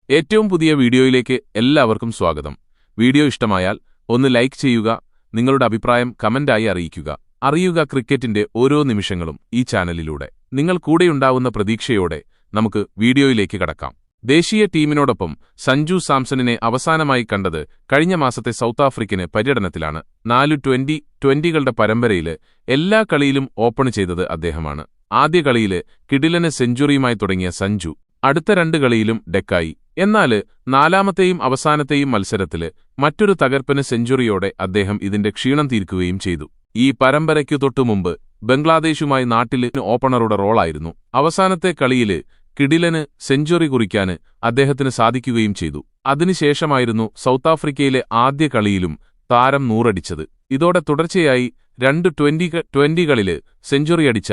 ഏറ്റവും പുതിയ വീഡിയോയിലേക്ക് എല്ലാവർക്കും സ്വാഗതം. വീഡിയോ ഇഷ്ടമായാൽ ഒന്ന് ലൈക്ക് ചെയ്യുക, നിങ്ങളുടെ അഭിപ്രായം കമന്റായി അറിയുക ക്രിക്കറ്റിന്റെ ഓരോ നിമിഷങ്ങളും ഈ ചാനലിലൂടെ. നിങ്ങൾ കൂടെയുണ്ടാവുന്ന പ്രതീക്ഷയോടെ നമുക്ക് വീഡിയോയിലേക്ക് കടക്കാം. ദേശീയ ടീമിനോടൊപ്പം സഞ്ജു സാംസണിനെ അവസാനമായി കണ്ടത് കഴിഞ്ഞ മാസത്തെ സൗത്ത് ആഫ്രിക്കന് പര്യടനത്തിലാണ്. 4 ട്വന്റികളുടെ പരമ്പരയില് എല്ലാ കളിയിലും ഓപ്പൺ ചെയ്തത് അദ്ദേഹമാണ്. ആദ്യ കളിയില് കിടിലന് സെഞ്ചുറിയുമായി തുടങ്ങിയ സഞ്ജു അടുത്ത 2 കളിയിലും ഡെക്കായി. എന്നാല് നാലാമത്തെയും അവസാനത്തെയും മത്സരത്തില് മറ്റൊരു തകർപ്പന് സെഞ്ചുറിയോടെ അദ്ദേഹം ഇതിന്റെ ക്ഷീണം തീർക്കുകയും ചെയ്തു. ഈ പരമ്പരയ്ക്കു തൊട്ടുമുമ്പ് ബംഗ്ലാദേശുമായി നാട്ടില് ഓപ്പണറുടെ റോളായിരുന്നു. അവസാനത്തെ കളിയില് കിടിലന് സെഞ്ചുറി കുറിക്കാന് അദ്ദേഹത്തിന് സാധിക്കുകയും ചെയ്തു. അതിനുശേഷമായിരുന്നു സൗത്ത് ആഫ്രിക്കയിലെ ആദ്യ കളിയിലും താരം 100 അടിച്ചത്. ഇതോടെ തുടർച്ചയായി 2 ട്വന്റികളില് സെഞ്ചുറിയടിച്ച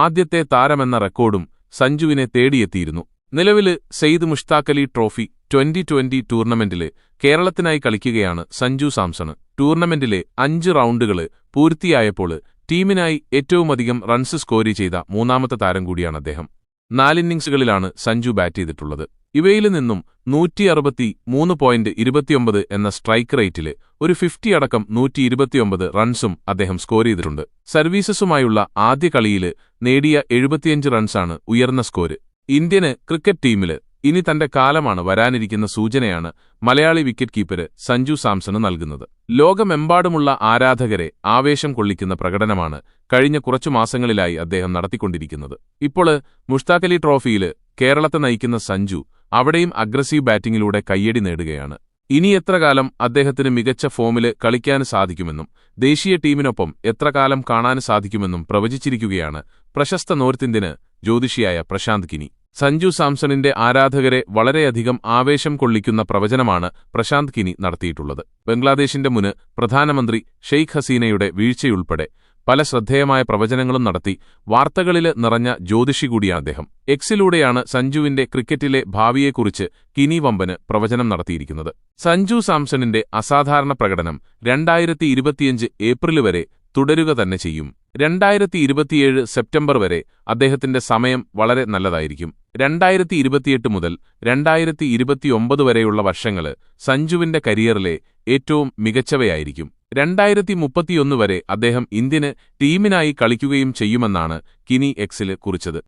ആദ്യത്തെ താരമെന്ന റെക്കോർഡും സഞ്ജുവിനെ തേടിയെത്തിയിരുന്നു. നിലവില് സെയ്ദ് മുഷ്താഖ് അലി ട്രോഫി 2020 ടൂർണമെന്റില് കേരളത്തിനായി കളിക്കുകയാണ് സഞ്ജു സാംസണ്. ടൂർണമെന്റിലെ 5 റൗണ്ടുകള് പൂർത്തിയായപ്പോൾ ടീമിനായി ഏറ്റവുമധികം റൺസ് സ്കോർ ചെയ്ത 3ാമത്തെ താരം കൂടിയാണ് അദ്ദേഹം. 4 ഇന്നിംഗ്സുകളിലാണ് സഞ്ജു ബാറ്റ് ചെയ്തിട്ടുള്ളത്. ഇവയിൽ നിന്നും 163.29 എന്ന സ്ട്രൈക്ക് റേറ്റില് ഒരു 50 അടക്കം 129 റൺസും അദ്ദേഹം സ്കോർ ചെയ്തിട്ടുണ്ട്. സർവീസസുമായുള്ള ആദ്യ കളിയില് നേടിയ 75 റൺസാണ് ഉയർന്ന സ്കോര്. ഇന്ത്യന് ക്രിക്കറ്റ് ടീമില് ഇനി തന്റെ കാലമാണ് വരാനിരിക്കുന്ന സൂചനയാണ് Malayali wicket keeper Sanju Samson നൽകുന്നത്. ലോകമെമ്പാടുമുള്ള ആരാധകരെ ആവേശം കൊള്ളിക്കുന്ന പ്രകടനമാണ് കഴിഞ്ഞ കുറച്ചു മാസങ്ങളിലായി അദ്ദേഹം നടത്തിക്കൊണ്ടിരിക്കുന്നത്. ഇപ്പോള് മുഷ്താഖ് അലി ട്രോഫിയില് കേരളത്തെ നയിക്കുന്ന സഞ്ജു അവിടെയും അഗ്രസീവ് ബാറ്റിംഗിലൂടെ കയ്യടി നേടുകയാണ്. ഇനി എത്ര കാലം അദ്ദേഹത്തിന് മികച്ച ഫോമില് കളിക്കാന് സാധിക്കുമെന്നും ദേശീയ ടീമിനൊപ്പം എത്ര കാലം കാണാന് സാധിക്കുമെന്നും പ്രവചിച്ചിരിക്കുകയാണ് പ്രശസ്ത നോർത്ത് ഇന്ത്യന് ജ്യോതിഷിയായ പ്രശാന്ത് കിനി. സഞ്ജു സാംസണിന്റെ ആരാധകരെ വളരെയധികം ആവേശം കൊള്ളിക്കുന്ന പ്രവചനമാണ് പ്രശാന്ത് കിനി നടത്തിയിട്ടുള്ളത്. ബംഗ്ലാദേശിന്റെ മുൻ പ്രധാനമന്ത്രി ഷെയ്ഖ് ഹസീനയുടെ വീഴ്ചയുൾപ്പെടെ പല ശ്രദ്ധേയമായ പ്രവചനങ്ങളും നടത്തി വാർത്തകളില് നിറഞ്ഞ ജ്യോതിഷി കൂടിയാണ് അദ്ദേഹം. എക്സിലൂടെയാണ് സഞ്ജുവിന്റെ ക്രിക്കറ്റിലെ ഭാവിയെക്കുറിച്ച് കിനി വമ്പന് പ്രവചനം നടത്തിയിരിക്കുന്നത്. സഞ്ജു സാംസണിന്റെ അസാധാരണ പ്രകടനം 2025 ഏപ്രിൽ വരെ തുടരുക തന്നെ ചെയ്യും. 2027 സെപ്റ്റംബർ വരെ അദ്ദേഹത്തിന്റെ സമയം വളരെ നല്ലതായിരിക്കും. 2028 മുതൽ 2029 വരെയുള്ള വർഷങ്ങള് സഞ്ജുവിന്റെ കരിയറിലെ ഏറ്റവും മികച്ചവയായിരിക്കും. 2031 വരെ അദ്ദേഹം ഇന്ത്യന് ടീമിനായി കളിക്കുകയും ചെയ്യുമെന്നാണ് കിനി എക്സില് കുറിച്ചത്.